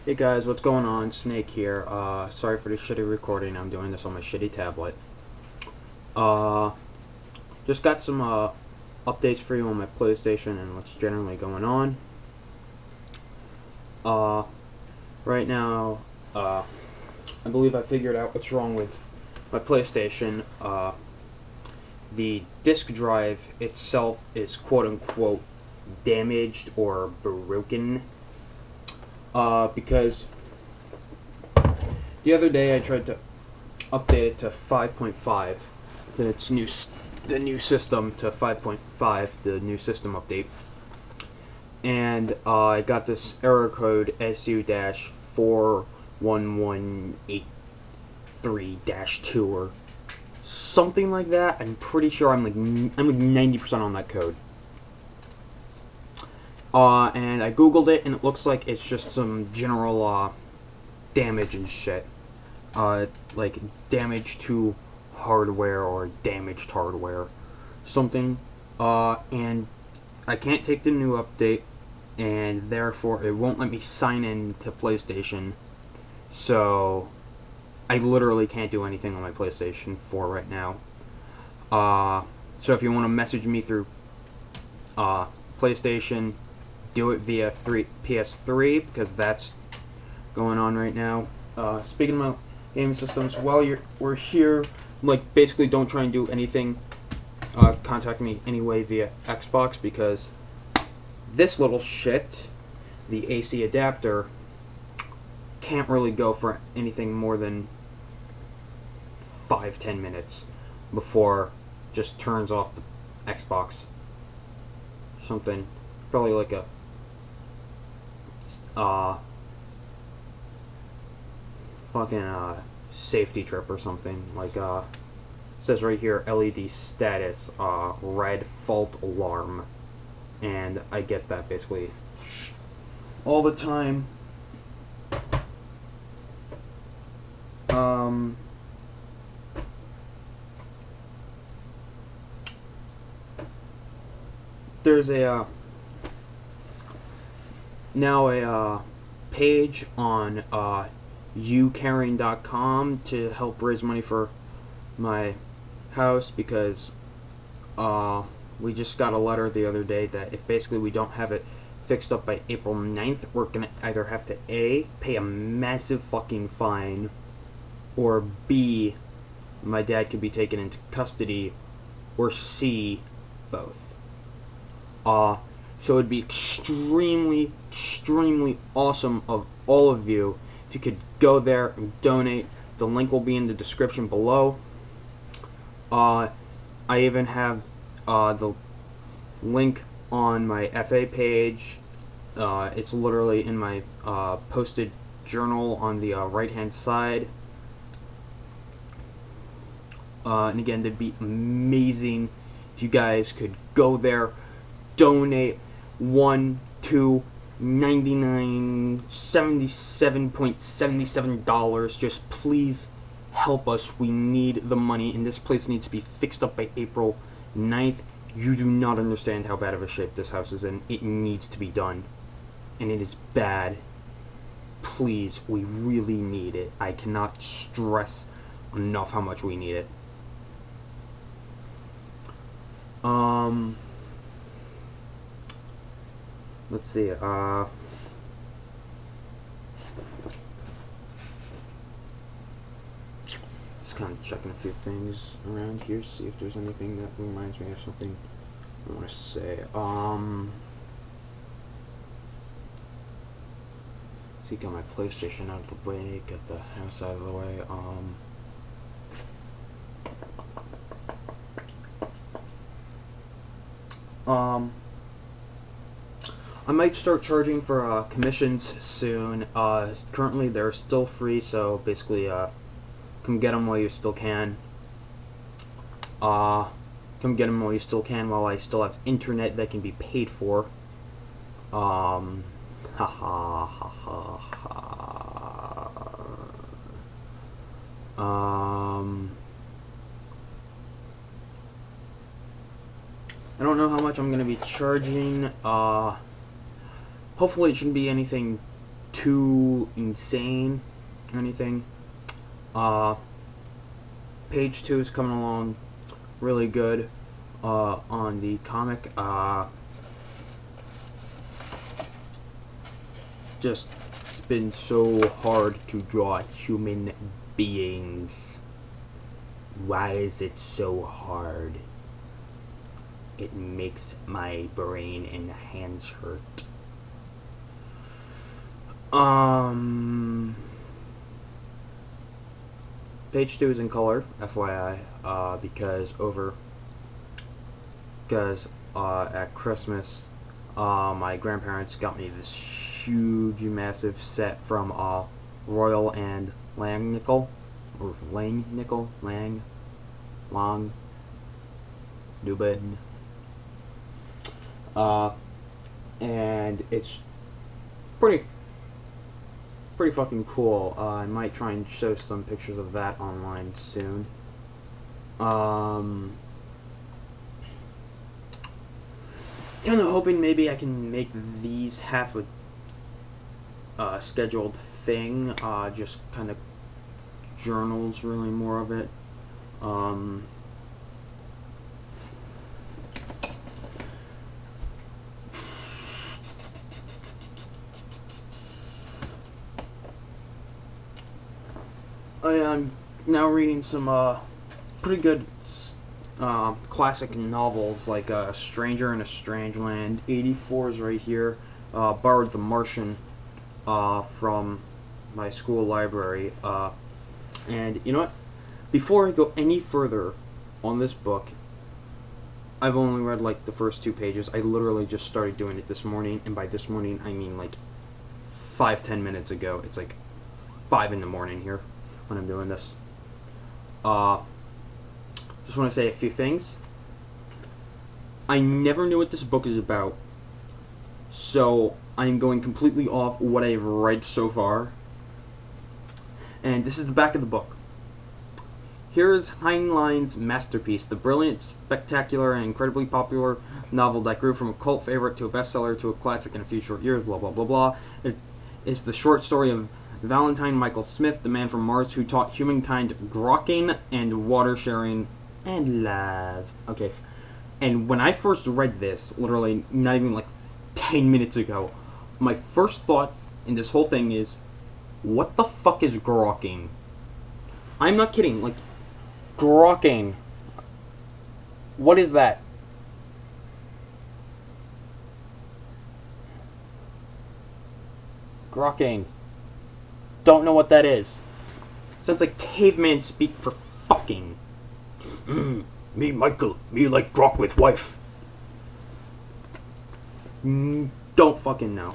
Hey guys, what's going on? Snake here. Sorry for the shitty recording. I'm doing this on my shitty tablet. Uh, just got some updates for you on my PlayStation and what's generally going on. Uh, right now, I believe I figured out what's wrong with my PlayStation. The disk drive itself is quote unquote damaged or broken. Because the other day I tried to update it to 5.5. The new system to 5.5, the new system update, and I got this error code SU-41183-2 or something like that. I'm pretty sure I'm like 90% on that code. And I googled it, and it looks like it's just some general damage and shit. Like damage to hardware or damaged hardware, something. And I can't take the new update, and therefore it won't let me sign in to PlayStation. So I literally can't do anything on my PlayStation 4 right now. So if you want to message me through PlayStation, do it via PS3 because that's going on right now. Speaking of my game systems, while we're here, like basically don't try and do anything. Contact me anyway via Xbox because this little shit, the AC adapter, can't really go for anything more than 5-10 minutes before it just turns off the Xbox. Something probably like a fucking safety trip or something. Like it says right here, LED status, red fault alarm, and I get that basically all the time. There's a now a page on ucaring.com to help raise money for my house because we just got a letter the other day that if basically we don't have it fixed up by April 9th, we're gonna either have to A, pay a massive fucking fine, or B, my dad could be taken into custody, or C, both. So it'd be extremely, extremely awesome of all of you if you could go there and donate. The link will be in the description below. I even have the link on my FA page. It's literally in my posted journal on the right-hand side. And again, it'd be amazing if you guys could go there, donate 1, 2, 99, $77.77. Just please help us. We need the money, and this place needs to be fixed up by April 9th. You do not understand how bad of a shape this house is in. It needs to be done, and it is bad. Please, we really need it. I cannot stress enough how much we need it. Let's see, just kind of checking a few things around here, see if there's anything that reminds me of something I want to say. Let's see, got my PlayStation out of the way, get the house out of the way. I might start charging for commissions soon. Currently they're still free, so basically come get them while you still can. Come get them while you still can, while I still have internet that can be paid for. Ha ha ha ha ha. I don't know how much I'm gonna be charging. Hopefully it shouldn't be anything too insane or anything. Page 2 is coming along really good on the comic. Just it's been so hard to draw human beings. Why is it so hard? It makes my brain and hands hurt. Page 2 is in color, FYI, because at Christmas, my grandparents got me this huge, massive set from Royal and Langnickel, or Langnickel, Long, Dubin, and it's pretty fucking cool. I might try and show some pictures of that online soon. Kind of hoping maybe I can make these half a scheduled thing, just kind of journals, really more of it. I am now reading some pretty good classic novels like Stranger in a Strange Land. 84 is right here. Borrowed The Martian from my school library. And you know what? Before I go any further on this book, I've only read like the first 2 pages. I literally just started doing it this morning, and by this morning I mean like 5-10 minutes ago. It's like 5 in the morning here when I'm doing this. Just want to say a few things. I never knew what this book is about, so I'm going completely off what I've read so far. And this is the back of the book. Here is Heinlein's masterpiece, the brilliant, spectacular, and incredibly popular novel that grew from a cult favorite to a bestseller to a classic in a few short years, blah blah blah blah. It's the short story of Valentine Michael Smith, the man from Mars who taught humankind grokking and water sharing and love. Okay, and when I first read this, literally not even like 10 minutes ago, my first thought in this whole thing is, what the fuck is grokking? I'm not kidding, like, grokking. What is that? Grokking. Don't know what that is. Sounds like caveman speak for fucking. Me Michael, me like grok with wife. Don't fucking know.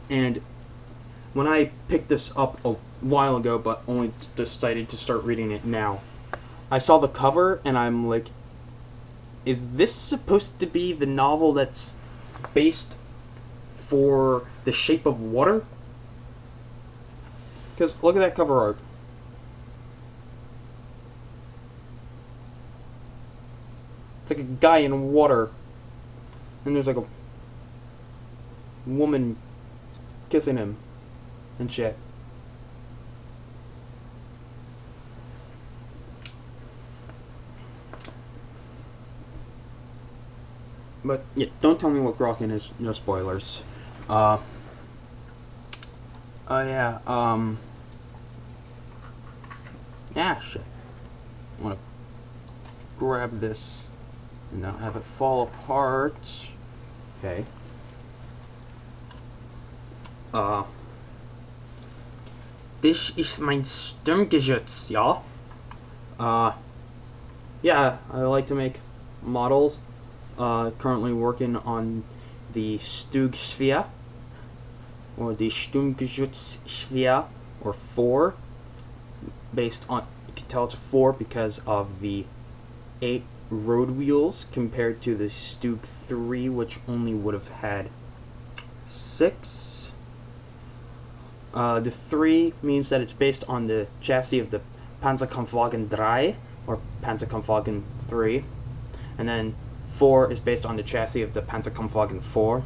And when I picked this up a while ago, but only decided to start reading it now, I saw the cover and I'm like, is this supposed to be the novel that's based for The Shape of Water? Because look at that cover art. It's like a guy in water, and there's like a woman kissing him and shit. But yeah, don't tell me what grokking is. No spoilers. Oh yeah. Yeah, shit. I want to grab this and not have it fall apart. Okay. This is mein Sturmgeschütz, ja? Yeah, I like to make models. Currently working on the Stugsphere, or the Sturmgeschützsphere, or 4, based on, you can tell it's a 4 because of the 8 road wheels compared to the Stug 3, which only would have had 6. The 3 means that it's based on the chassis of the Panzerkampfwagen 3, or Panzerkampfwagen 3, and then 4 is based on the chassis of the Panzerkampfwagen 4.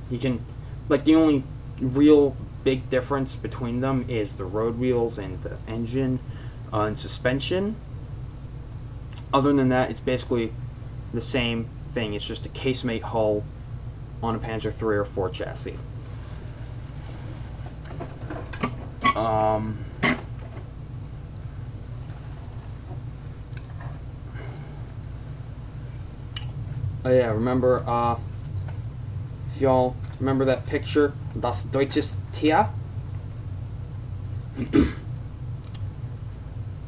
You can like the only real big difference between them is the road wheels and the engine and suspension. Other than that, it's basically the same thing. It's just a casemate hull on a Panzer III or 4 chassis. Oh yeah, remember, if y'all remember that picture, Das Deutsches Tier?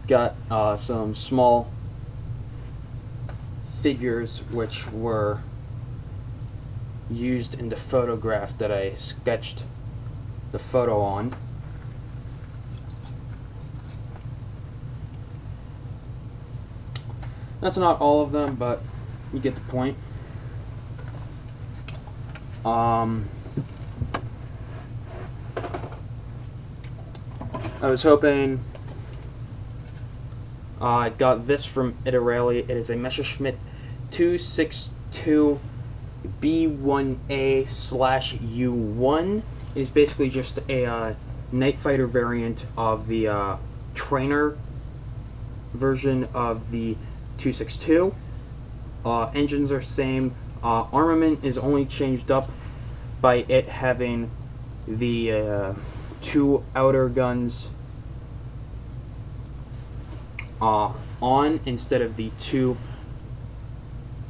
Got some small figures which were used in the photograph that I sketched the photo on. That's not all of them, but you get the point. I was hoping I got this from Iterelli. It is a Messerschmitt 262 B1A/U1. It is basically just a night fighter variant of the trainer version of the 262. Engines are same. Armament is only changed up by it having the 2 outer guns on instead of the 2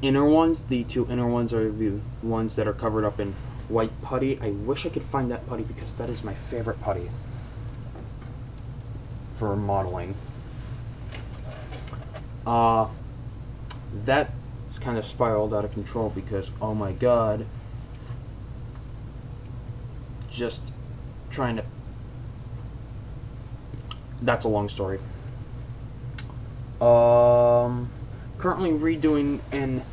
inner ones. The 2 inner ones are the ones that are covered up in white putty. I wish I could find that putty because that is my favorite putty for modeling. That is kind of spiraled out of control because, oh my god, just trying to... That's a long story. Currently redoing an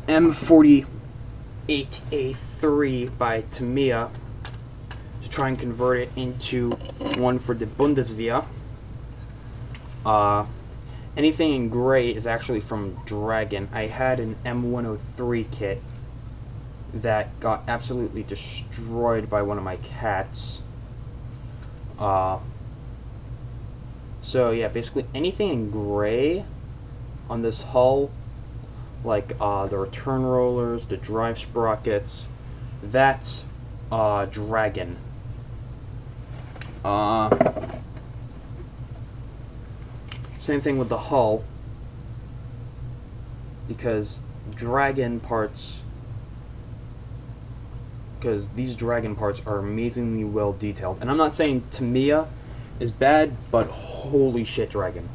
M48A3 by Tamiya to try and convert it into one for the Bundeswehr. Anything in gray is actually from Dragon. I had an M103 kit that got absolutely destroyed by one of my cats. So yeah, basically anything in gray on this hull, like the return rollers, the drive sprockets, that's Dragon. Same thing with the hull, because these Dragon parts are amazingly well detailed. And I'm not saying Tamiya is bad, but holy shit, Dragon.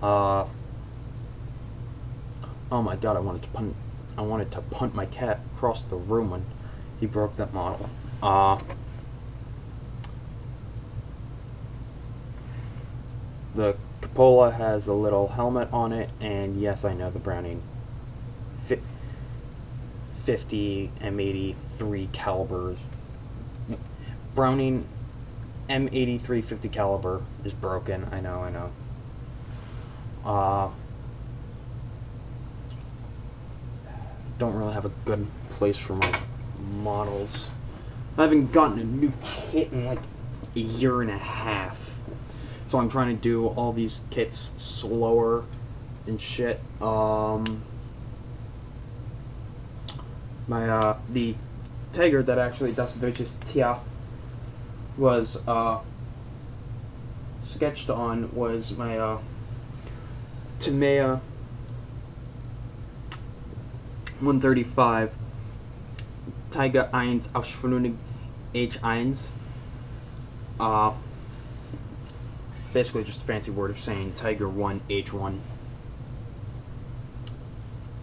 Oh my god, I wanted to punt my cat across the room when he broke that model. The cupola has a little helmet on it, and yes, I know the Browning 50 M83 calibers. Browning M83 50 caliber is broken. I know. Don't really have a good place for my models. I haven't gotten a new kit in like a year and a half. So I'm trying to do all these kits slower and shit. The Tiger that actually Das Deutsches Tier was sketched on was my Tamiya 135 Tiger 1 Ausführung H1. Basically just a fancy word of saying Tiger 1 H1.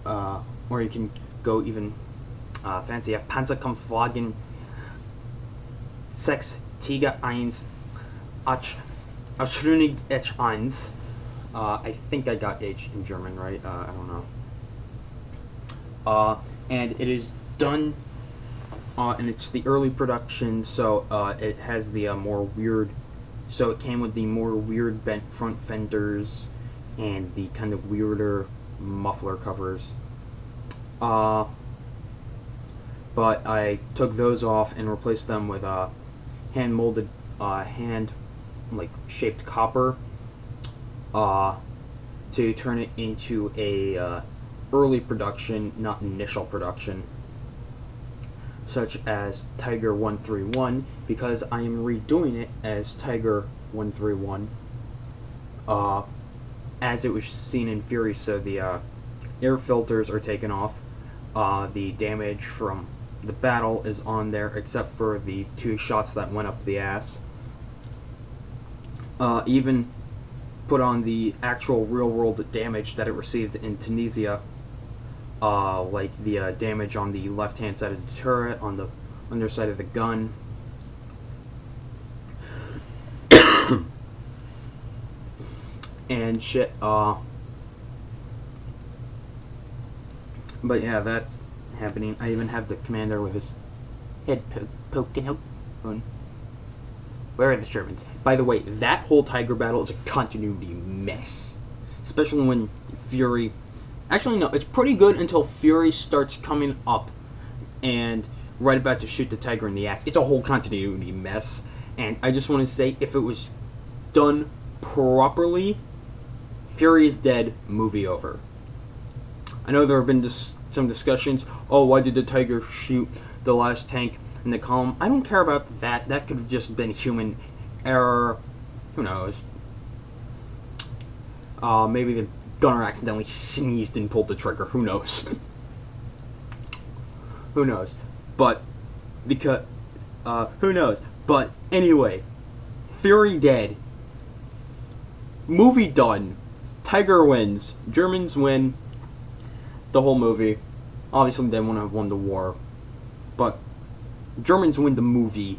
Or you can go even fancier, Panzerkampfwagen 6 Tiger 1 Ausführung H1. I think I got H in German right, I don't know. And it is done, and it's the early production, so it has the more weird, so it came with the more weird bent front fenders and the kind of weirder muffler covers. but I took those off and replaced them with hand molded, hand like shaped copper to turn it into a early production, not initial production, such as Tiger 131, because I am redoing it as Tiger 131 as it was seen in Fury. So the air filters are taken off, the damage from the battle is on there except for the 2 shots that went up the ass. Even put on the actual real-world damage that it received in Tunisia, like the damage on the left-hand side of the turret, on the underside of the gun. And shit, but yeah, that's happening. I even have the commander with his head poking out. Where are the Shermans? By the way, that whole Tiger battle is a continuity mess. Especially when Fury... Actually, no, it's pretty good until Fury starts coming up and right about to shoot the Tiger in the ass. It's a whole continuity mess. And I just want to say, if it was done properly, Fury is dead, movie over. I know there have been some discussions, oh, why did the Tiger shoot the last tank in the column? I don't care about that. That could have just been human error. Who knows? Maybe the gunner accidentally sneezed and pulled the trigger. Who knows? Who knows? But because who knows? But anyway, Fury dead. Movie done. Tiger wins. Germans win the whole movie. Obviously, they wouldn't have won the war, but Germans win the movie.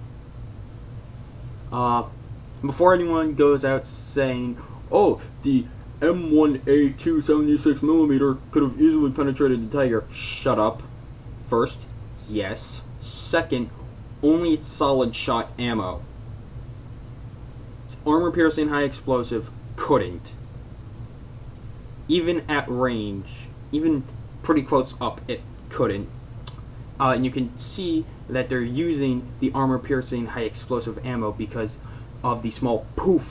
Before anyone goes out saying, "Oh, the M1A2 76mm could have easily penetrated the Tiger," shut up. First, yes. Second, only it's solid shot ammo. It's armor-piercing, high explosive couldn't. Even at range, even pretty close up, it couldn't. And you can see that they're using the armor-piercing, high explosive ammo because of the small poof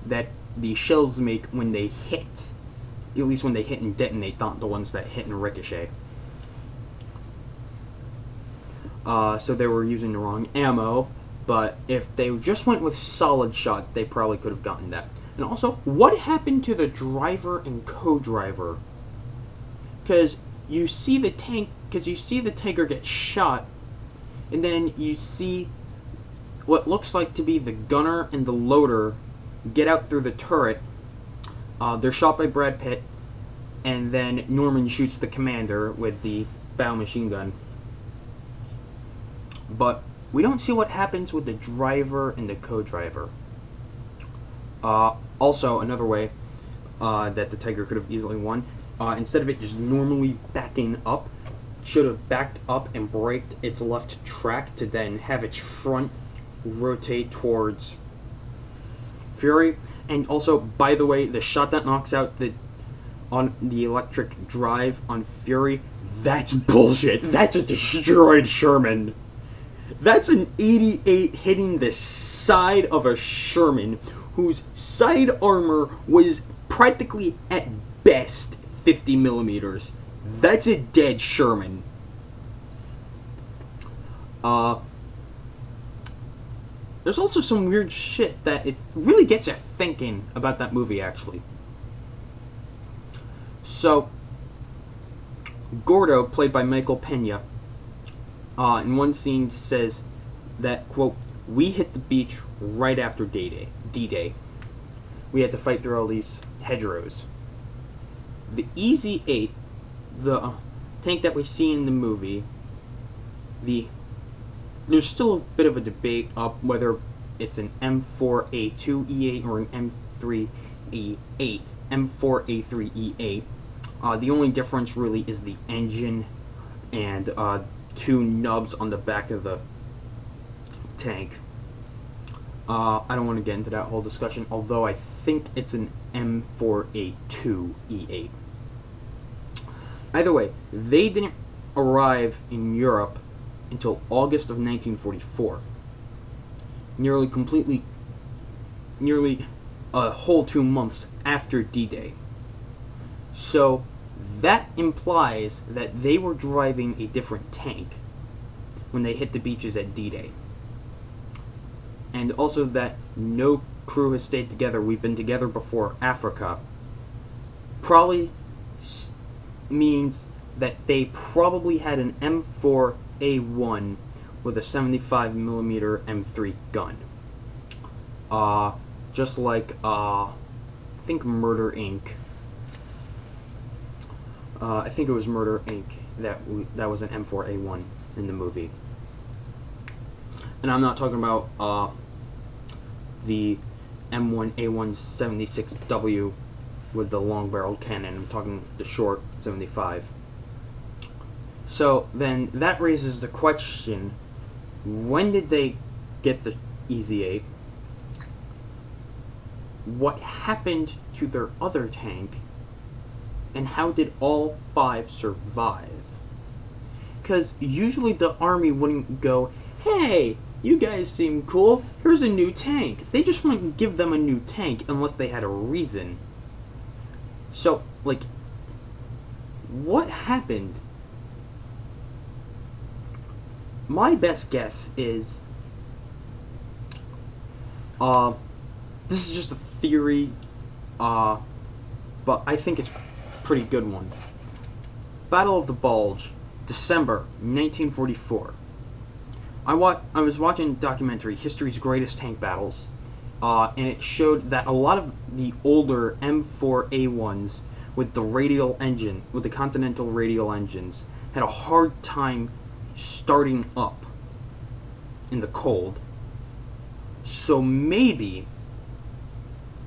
that the shells make when they hit. At least when they hit and detonate, not the ones that hit and ricochet. So they were using the wrong ammo, but if they just went with solid shot, they probably could have gotten that. And also, what happened to the driver and co-driver? Because you see the tank, because you see the Tiger get shot, and then you see what looks like to be the gunner and the loader get out through the turret. They're shot by Brad Pitt, and then Norman shoots the commander with the bow machine gun. But we don't see what happens with the driver and the co-driver. Also, another way that the Tiger could have easily won, instead of it just normally backing up, should have backed up and braked its left track to then have its front rotate towards Fury. And also, by the way, the shot that knocks out on the electric drive on Fury, that's bullshit. That's a destroyed Sherman. That's an 88 hitting the side of a Sherman whose side armor was practically at best 50 millimeters. That's a dead Sherman. There's also some weird shit that it really gets you thinking about that movie, actually. So, Gordo, played by Michael Pena, in one scene says that, quote, "We hit the beach right after D-Day. We had to fight through all these hedgerows." The EZ-8, the tank that we see in the movie, there's still a bit of a debate up whether it's an M4A2E8 or an M3E8, M4A3E8. The only difference really is the engine and 2 nubs on the back of the tank. I don't want to get into that whole discussion, although I think it's an M4A2E8. Either way, they didn't arrive in Europe until August of 1944. Nearly a whole 2 months after D-Day. So that implies that they were driving a different tank when they hit the beaches at D-Day. And also that no crew has stayed together. We've been together before Africa. Probably means that they probably had an M4A1 with a 75mm M3 gun. Just like, I think Murder Inc. I think it was Murder Inc. that was an M4A1 in the movie. And I'm not talking about, the M1A1 76W with the long-barreled cannon. I'm talking the short 75. So then that raises the question, when did they get the EZ-8? What happened to their other tank? And how did all 5 survive? Because usually the army wouldn't go, hey, you guys seem cool, here's a new tank. They just wouldn't give them a new tank unless they had a reason. So, like, what happened? My best guess is, this is just a theory, but I think it's a pretty good one. Battle of the Bulge, December 1944. I was watching a documentary, History's Greatest Tank Battles, and it showed that a lot of the older M4A1s with the radial engine, with the Continental radial engines, had a hard time starting up in the cold. So maybe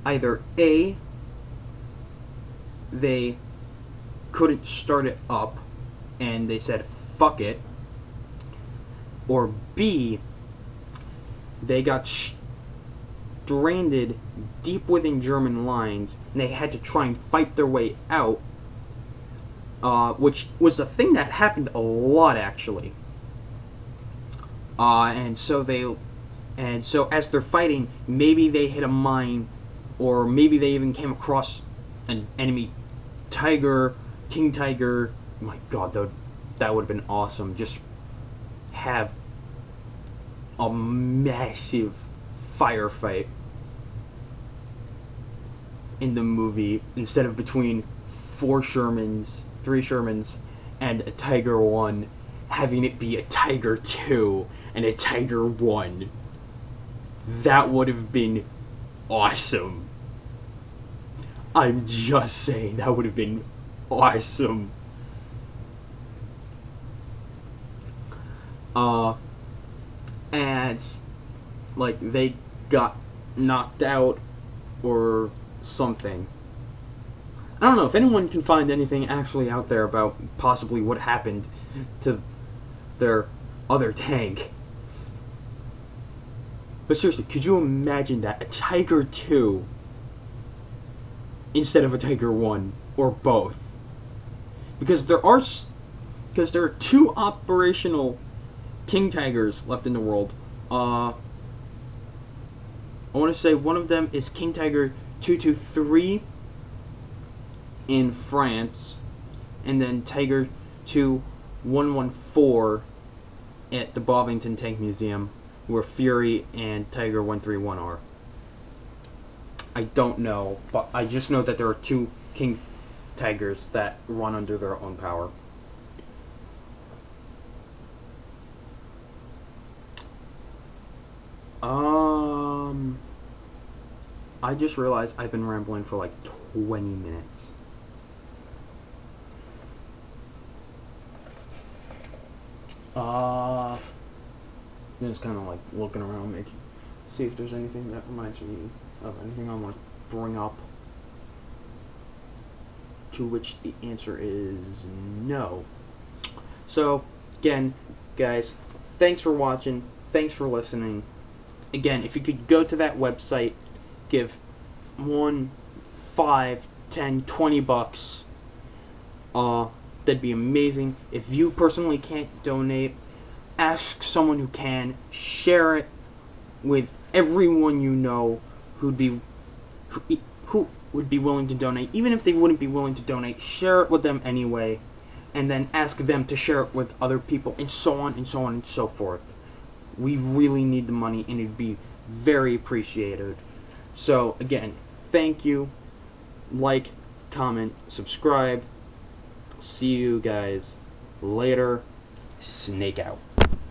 either A, they couldn't start it up and they said fuck it, or B, they got stranded deep within German lines and they had to try and fight their way out, which was a thing that happened a lot actually. And so as they're fighting, maybe they hit a mine, or maybe they even came across an enemy Tiger, King Tiger. My God, that would have been awesome. Just have a massive firefight in the movie instead of between 3 Shermans, and a Tiger 1, having it be a Tiger 2 and a Tiger 1. That would have been awesome. I'm just saying, that would have been awesome. And like they got knocked out or something. I don't know if anyone can find anything actually out there about possibly what happened to their other tank. But seriously, could you imagine that? A Tiger 2 instead of a Tiger 1, or both? Because there are 2 operational King Tigers left in the world. I want to say one of them is King Tiger 223 in France, and then Tiger 2114 at the Bovington Tank Museum, where Fury and Tiger 131 are. I don't know, but I just know that there are 2 King Tigers that run under their own power. I just realized I've been rambling for like 20 minutes. I'm just kind of like looking around, see if there's anything that reminds me of anything I want to bring up. To which the answer is no. So, again, guys, thanks for watching. Thanks for listening. Again, if you could go to that website, give $1, $5, $10, $20, that'd be amazing. If you personally can't donate, ask someone who can, share it with everyone you know who would be willing to donate. Even if they wouldn't be willing to donate, share it with them anyway, and then ask them to share it with other people, and so on and so on and so forth. We really need the money, and it'd be very appreciated. So again, thank you. Like, comment, subscribe. See you guys later. Snake out.